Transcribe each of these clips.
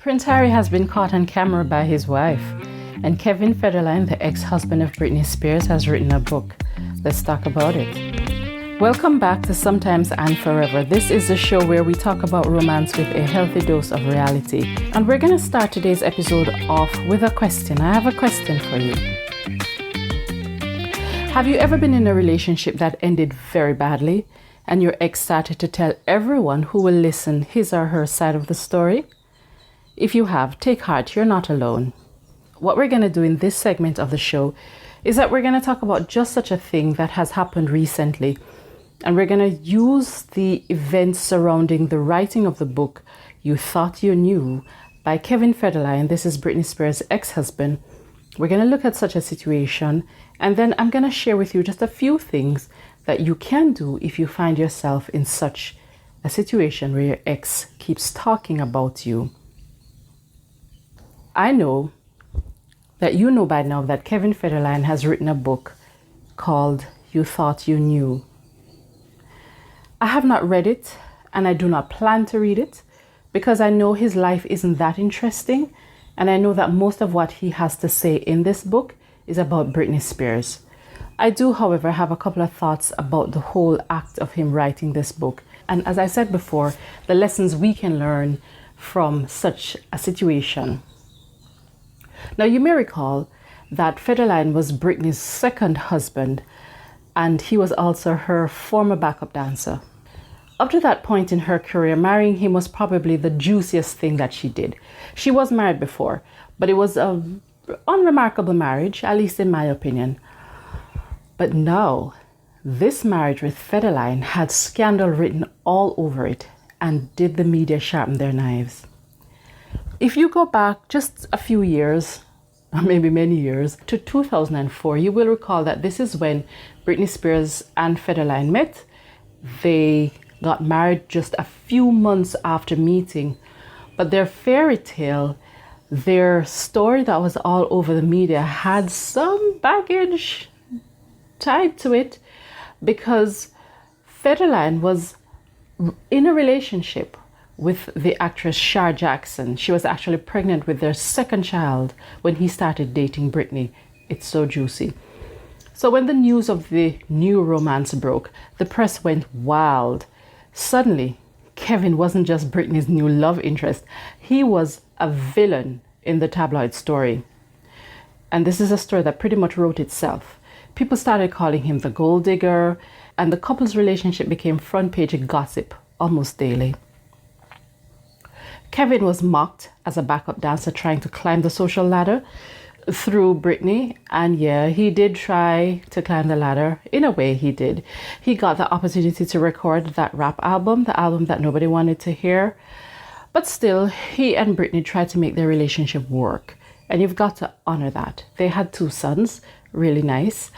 Prince Harry has been caught on camera by his wife, and Kevin Federline, the ex-husband of Britney Spears, has written a book. Let's talk about it. Welcome back to Sometimes and Forever. This is the show where we talk about romance with a healthy dose of reality. And we're going to start today's episode off with a question. I have a question for you. Have you ever been in a relationship that ended very badly, and your ex started to tell everyone who will listen his or her side of the story? If you have, take heart, you're not alone. What we're going to do in this segment of the show is that we're going to talk about just such a thing that has happened recently. And we're going to use the events surrounding the writing of the book, You Thought You Knew, by Kevin Federline. This is Britney Spears' ex-husband. We're going to look at such a situation, and then I'm going to share with you just a few things that you can do if you find yourself in such a situation where your ex keeps talking about you. I know that you know by now that Kevin Federline has written a book called You Thought You Knew. I have not read it, and I do not plan to read it, because I know his life isn't that interesting, and I know that most of what he has to say in this book is about Britney Spears. I do, however, have a couple of thoughts about the whole act of him writing this book. And as I said before, the lessons we can learn from such a situation. Now, you may recall that Federline was Britney's second husband, and he was also her former backup dancer. Up to that point in her career, marrying him was probably the juiciest thing that she did. She was married before, but it was an unremarkable marriage, at least in my opinion. But now, this marriage with Federline had scandal written all over it, and did the media sharpen their knives. If you go back just a few years, or maybe many years, to 2004, you will recall that this is when Britney Spears and Federline met. They got married just a few months after meeting, but their fairy tale, their story that was all over the media, had some baggage tied to it, because Federline was in a relationship with the actress Shar Jackson. She was actually pregnant with their second child when he started dating Britney. It's so juicy. So when the news of the new romance broke, the press went wild. Suddenly, Kevin wasn't just Britney's new love interest. He was a villain in the tabloid story. And this is a story that pretty much wrote itself. People started calling him the gold digger, and the couple's relationship became front page gossip almost daily. Kevin was mocked as a backup dancer trying to climb the social ladder through Britney. And yeah, he did try to climb the ladder. In a way, he did. He got the opportunity to record that rap album, the album that nobody wanted to hear. But still, he and Britney tried to make their relationship work. And you've got to honor that. They had 2 sons, really nice.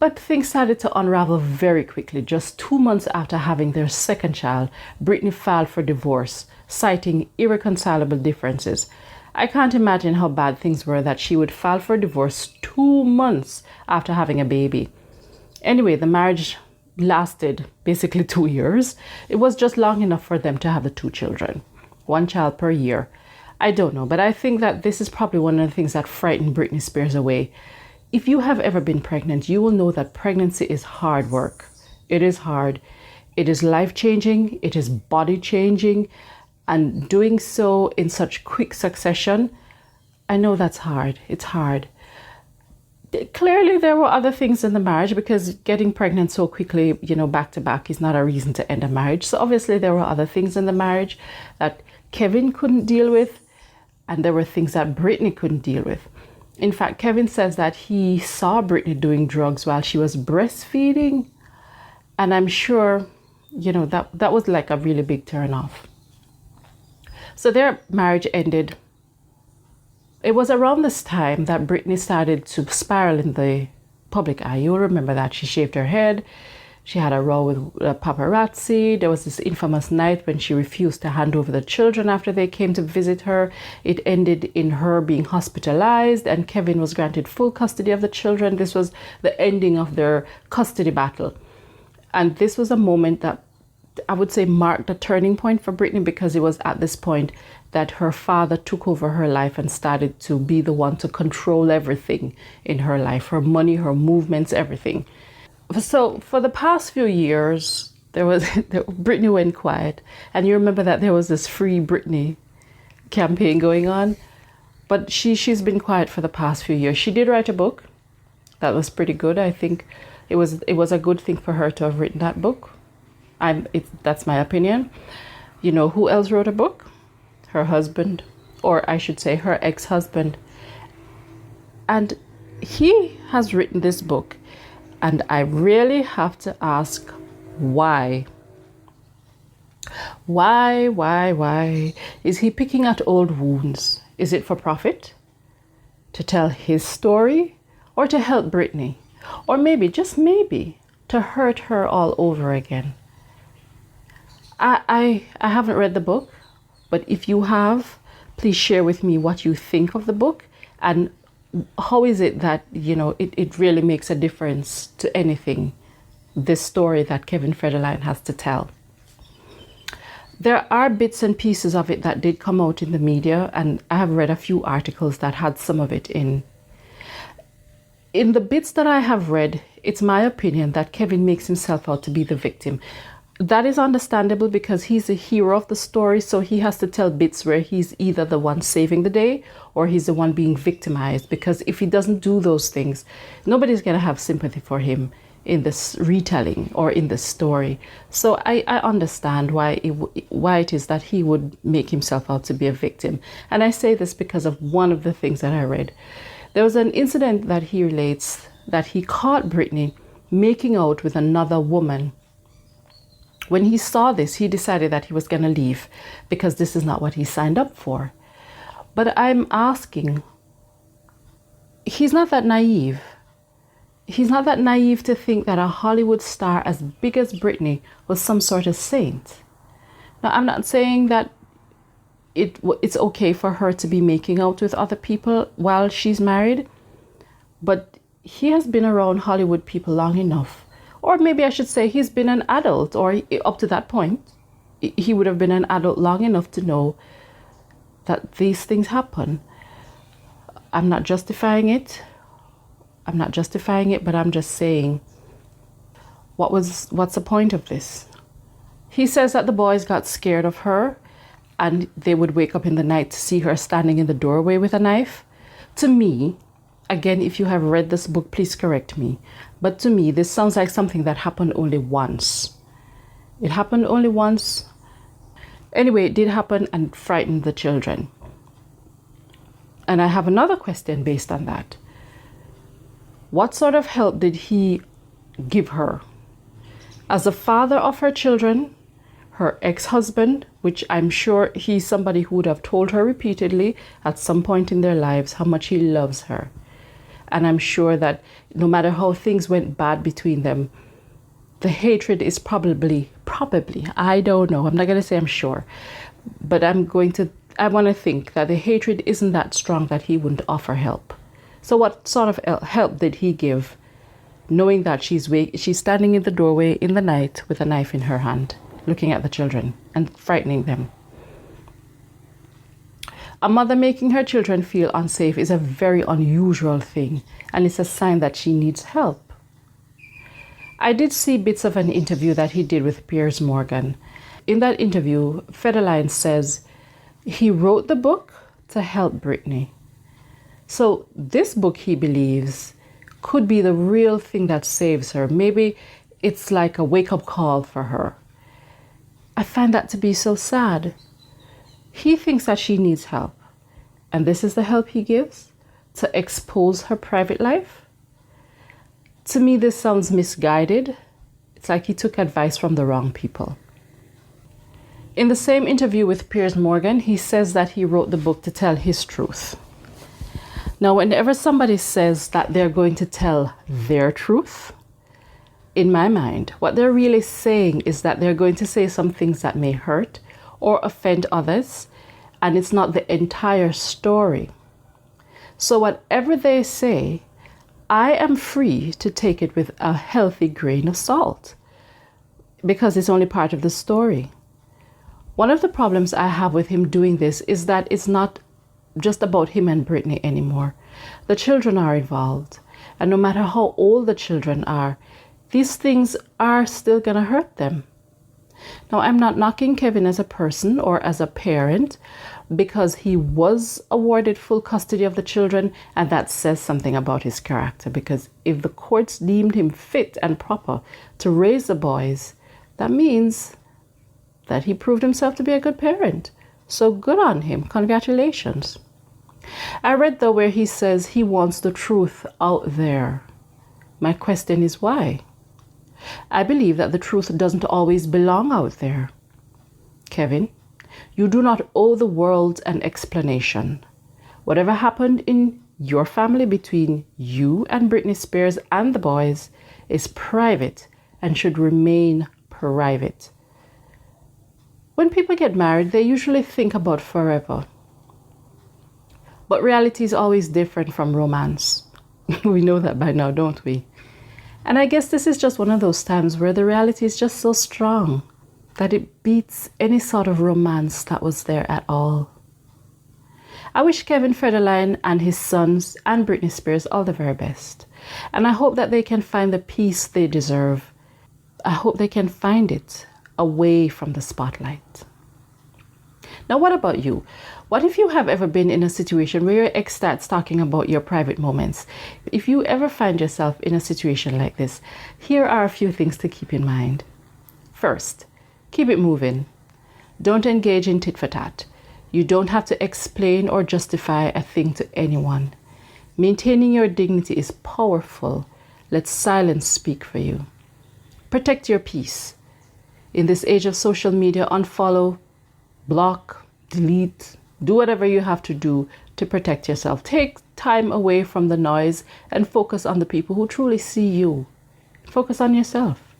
But things started to unravel very quickly. Just 2 months after having their second child, Britney filed for divorce, citing irreconcilable differences. I can't imagine how bad things were that she would file for divorce 2 months after having a baby. Anyway, the marriage lasted basically 2 years. It was just long enough for them to have the 2 children, 1 child per year. I don't know, but I think that this is probably one of the things that frightened Britney Spears away. If you have ever been pregnant, you will know that pregnancy is hard work. It is hard. It is life-changing. It is body-changing. And doing so in such quick succession, I know that's hard. It's hard. Clearly, there were other things in the marriage, because getting pregnant so quickly, back to back is not a reason to end a marriage. So obviously, there were other things in the marriage that Kevin couldn't deal with, and there were things that Britney couldn't deal with. In fact, Kevin says that he saw Britney doing drugs while she was breastfeeding. And I'm sure, that was like a really big turn off. So their marriage ended. It was around this time that Britney started to spiral in the public eye. You'll remember that she shaved her head. She had a row with paparazzi. There was this infamous night when she refused to hand over the children after they came to visit her. It ended in her being hospitalized, and Kevin was granted full custody of the children. This was the ending of their custody battle. And this was a moment that I would say, marked a turning point for Britney, because it was at this point that her father took over her life and started to be the one to control everything in her life, her money, her movements, everything. So for the past few years, Britney went quiet. And you remember that there was this Free Britney campaign going on. But she's been quiet for the past few years. She did write a book that was pretty good. I think it was a good thing for her to have written that book. That's my opinion. You know who else wrote a book? Her husband, or I should say her ex-husband. And he has written this book, and I really have to ask why. Why is he picking at old wounds? Is it for profit? To tell his story? Or to help Britney? Or maybe, just maybe, to hurt her all over again? I haven't read the book, but if you have, please share with me what you think of the book, and how is it that, it really makes a difference to anything, this story that Kevin Federline has to tell. There are bits and pieces of it that did come out in the media, and I have read a few articles that had some of it in. In the bits that I have read, it's my opinion that Kevin makes himself out to be the victim. That is understandable because he's a hero of the story, so he has to tell bits where he's either the one saving the day or he's the one being victimized, because if he doesn't do those things, nobody's going to have sympathy for him in this retelling or in this story. So I understand why it is that he would make himself out to be a victim. And I say this because of one of the things that I read. There was an incident that he relates that he caught Britney making out with another woman. When he saw this, he decided that he was going to leave because this is not what he signed up for. But I'm asking, he's not that naive. He's not that naive to think that a Hollywood star as big as Britney was some sort of saint. Now, I'm not saying that it's okay for her to be making out with other people while she's married, but he has been around Hollywood people long enough. Or maybe I should say he's been an adult, or up to that point, he would have been an adult long enough to know that these things happen. I'm not justifying it, but I'm just saying, what's the point of this? He says that the boys got scared of her and they would wake up in the night to see her standing in the doorway with a knife. To me, again, if you have read this book, please correct me. But to me, this sounds like something that happened only once. It happened only once. Anyway, it did happen and frightened the children. And I have another question based on that. What sort of help did he give her? As a father of her children, her ex-husband, which I'm sure he's somebody who would have told her repeatedly at some point in their lives how much he loves her. And I'm sure that no matter how things went bad between them, the hatred is probably, I don't know, I'm not going to say I'm sure, but I want to think that the hatred isn't that strong that he wouldn't offer help. So what sort of help did he give, knowing that she's standing in the doorway in the night with a knife in her hand, looking at the children and frightening them? A mother making her children feel unsafe is a very unusual thing, and it's a sign that she needs help. I did see bits of an interview that he did with Piers Morgan. In that interview, Federline says he wrote the book to help Britney. So this book, he believes, could be the real thing that saves her. Maybe it's like a wake-up call for her. I find that to be so sad. He thinks that she needs help. And this is the help he gives? To expose her private life? To me, this sounds misguided. It's like he took advice from the wrong people. In the same interview with Piers Morgan, he says that he wrote the book to tell his truth. Now, whenever somebody says that they're going to tell their truth, in my mind, what they're really saying is that they're going to say some things that may hurt or offend others, and it's not the entire story. So whatever they say, I am free to take it with a healthy grain of salt. because it's only part of the story. One of the problems I have with him doing this is that it's not just about him and Brittany anymore. The children are involved. And no matter how old the children are, these things are still going to hurt them. Now, I'm not knocking Kevin as a person or as a parent, because he was awarded full custody of the children, and that says something about his character, because if the courts deemed him fit and proper to raise the boys, that means that he proved himself to be a good parent. So good on him. Congratulations. I read though where he says he wants the truth out there. My question is why? I believe that the truth doesn't always belong out there. Kevin, you do not owe the world an explanation. Whatever happened in your family between you and Britney Spears and the boys is private and should remain private. When people get married, they usually think about forever. But reality is always different from romance. We know that by now, don't we? And I guess this is just one of those times where the reality is just so strong that it beats any sort of romance that was there at all. I wish Kevin Federline and his sons and Britney Spears all the very best. And I hope that they can find the peace they deserve. I hope they can find it away from the spotlight. Now, what about you? What if you have ever been in a situation where your ex starts talking about your private moments? If you ever find yourself in a situation like this, here are a few things to keep in mind. First, keep it moving. Don't engage in tit for tat. You don't have to explain or justify a thing to anyone. Maintaining your dignity is powerful. Let silence speak for you. Protect your peace. In this age of social media, unfollow, block, delete, do whatever you have to do to protect yourself. Take time away from the noise and focus on the people who truly see you. Focus on yourself.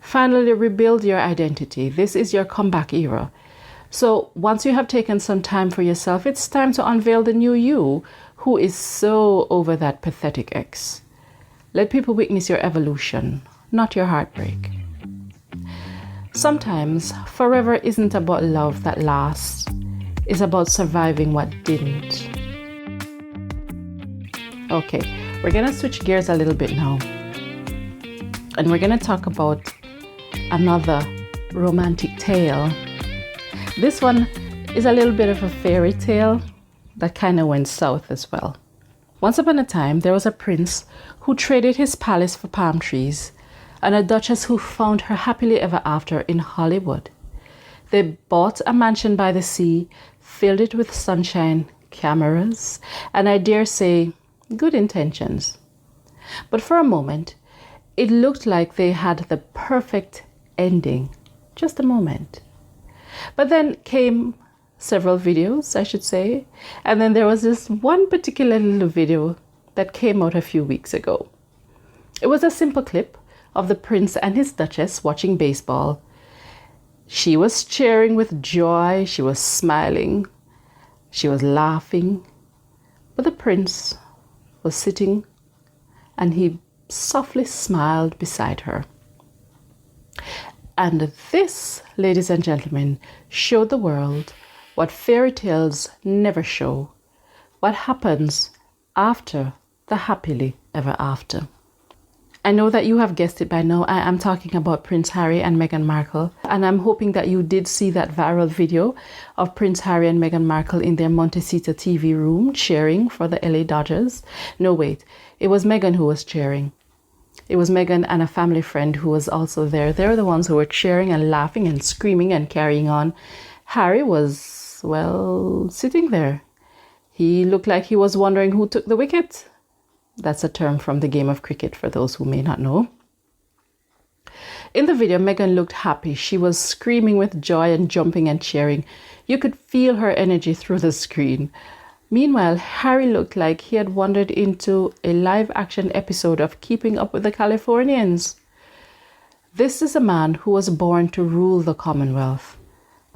Finally, rebuild your identity. This is your comeback era. So once you have taken some time for yourself, it's time to unveil the new you who is so over that pathetic ex. Let people witness your evolution, not your heartbreak. Sometimes forever isn't about love that lasts. It's about surviving what didn't. Okay, we're gonna switch gears a little bit now. And we're gonna talk about another romantic tale. This one is a little bit of a fairy tale that kind of went south as well. Once upon a time, there was a prince who traded his palace for palm trees, and a duchess who found her happily ever after in Hollywood. They bought a mansion by the sea, filled it with sunshine, cameras, and I dare say, good intentions. But for a moment, it looked like they had the perfect ending. Just a moment. But then came several videos, I should say, and then there was this one particular little video that came out a few weeks ago. It was a simple clip of the prince and his duchess watching baseball. She was cheering with joy, she was smiling, she was laughing, but the prince was sitting and he softly smiled beside her. And this, ladies and gentlemen, showed the world what fairy tales never show, what happens after the happily ever after. I know that you have guessed it by now. I am talking about Prince Harry and Meghan Markle, and I'm hoping that you did see that viral video of Prince Harry and Meghan Markle in their Montecito TV room cheering for the LA Dodgers. No, wait, it was Meghan who was cheering. It was Meghan and a family friend who was also there. They're the ones who were cheering and laughing and screaming and carrying on. Harry was, well, sitting there. He looked like he was wondering who took the wicket. That's a term from the game of cricket for those who may not know. In the video, Meghan looked happy. She was screaming with joy and jumping and cheering. You could feel her energy through the screen. Meanwhile, Harry looked like he had wandered into a live-action episode of Keeping Up with the Californians. This is a man who was born to rule the Commonwealth.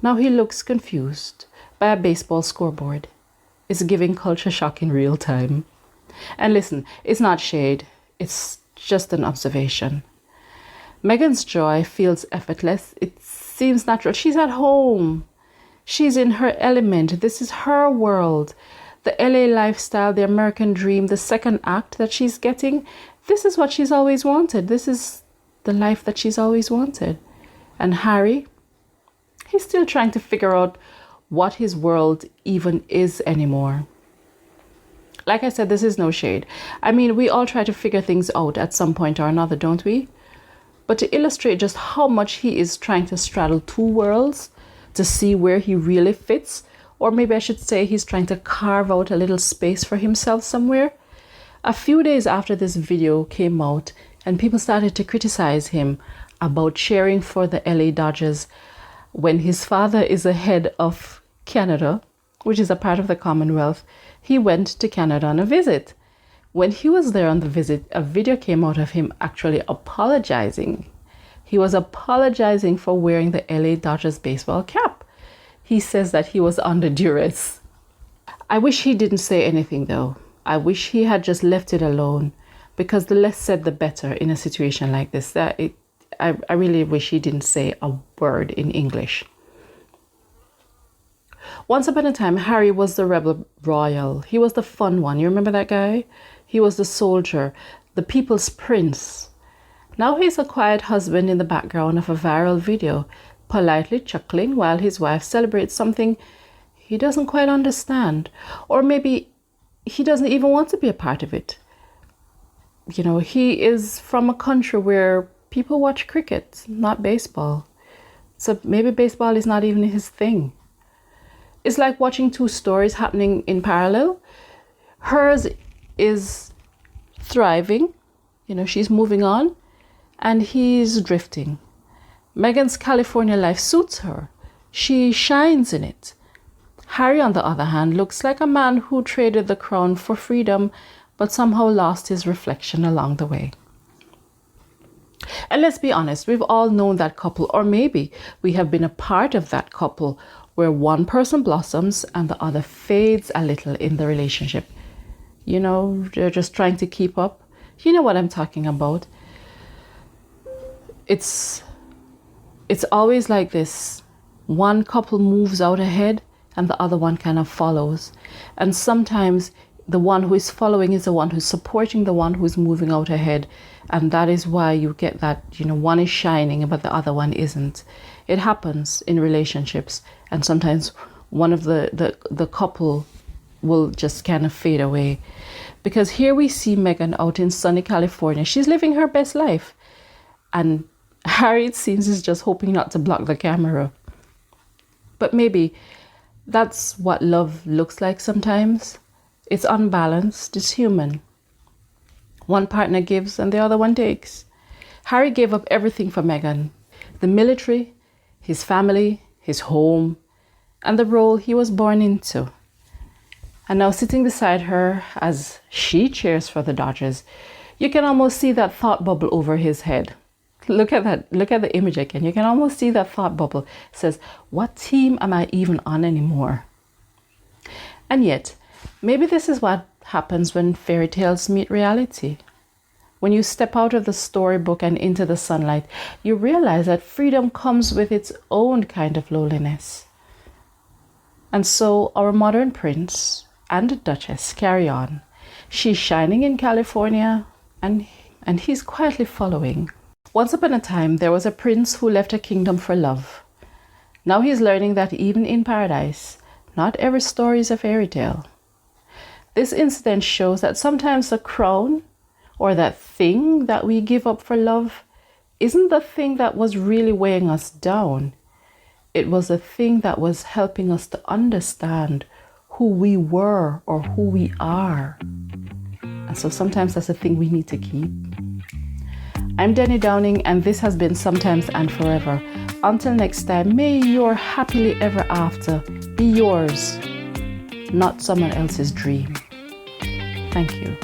Now he looks confused by a baseball scoreboard. It's giving culture shock in real time. And listen, it's not shade, it's just an observation. Megan's joy feels effortless. It seems natural. She's at home. She's in her element. This is her world. The LA lifestyle, the American dream, the second act that she's getting, this is what she's always wanted. This is the life that she's always wanted. And Harry, he's still trying to figure out what his world even is anymore. Like I said, this is no shade. I mean, we all try to figure things out at some point or another, don't we? But to illustrate just how much he is trying to straddle two worlds to see where he really fits, or maybe I should say he's trying to carve out a little space for himself somewhere. A few days after this video came out and people started to criticize him about cheering for the LA Dodgers when his father is the head of Canada, which is a part of the Commonwealth, he went to Canada on a visit. When he was there on the visit, a video came out of him actually apologizing. He was apologizing for wearing the LA Dodgers baseball cap. He says that he was under duress. I wish he didn't say anything though. I wish he had just left it alone, because the less said the better in a situation like this. I really wish he didn't say a word in English. Once upon a time, Harry was the rebel royal. He was the fun one. You remember that guy? He was the soldier, the people's prince. Now he's a quiet husband in the background of a viral video, politely chuckling while his wife celebrates something he doesn't quite understand. Or maybe he doesn't even want to be a part of it. You know, he is from a country where people watch cricket, not baseball. So maybe baseball is not even his thing. It's like watching two stories happening in parallel. Hers is thriving, you know, she's moving on, and he's drifting. Megan's California life suits her. She shines in it. Harry, on the other hand, looks like a man who traded the crown for freedom, but somehow lost his reflection along the way. And let's be honest, we've all known that couple, or maybe we have been a part of that couple where one person blossoms and the other fades a little in the relationship. You know, they're just trying to keep up. You know what I'm talking about. It's always like this. One couple moves out ahead and the other one kind of follows. And sometimes the one who is following is the one who's supporting the one who's moving out ahead. And that is why you get that, you know, one is shining but the other one isn't. It happens in relationships. And sometimes one of the couple will just kind of fade away. Because here we see Megan out in sunny California. She's living her best life. And Harry, it seems, is just hoping not to block the camera. But maybe that's what love looks like sometimes. It's unbalanced. It's human. One partner gives and the other one takes. Harry gave up everything for Megan. The military, his family, his home, and the role he was born into. And now sitting beside her as she cheers for the Dodgers, you can almost see that thought bubble over his head. Look at that. Look at the image again. You can almost see that thought bubble. It says, what team am I even on anymore? And yet, maybe this is what happens when fairy tales meet reality. When you step out of the storybook and into the sunlight, you realize that freedom comes with its own kind of loneliness. And so our modern prince and the Duchess carry on. She's shining in California and he's quietly following. Once upon a time, there was a prince who left a kingdom for love. Now he's learning that even in paradise, not every story is a fairy tale. This incident shows that sometimes the crown or that thing that we give up for love isn't the thing that was really weighing us down. It was the thing that was helping us to understand who we were or who we are. And so sometimes that's a thing we need to keep. I'm Denny Downing, and this has been Sometimes and Forever. Until next time, may your happily ever after be yours, not someone else's dream. Thank you.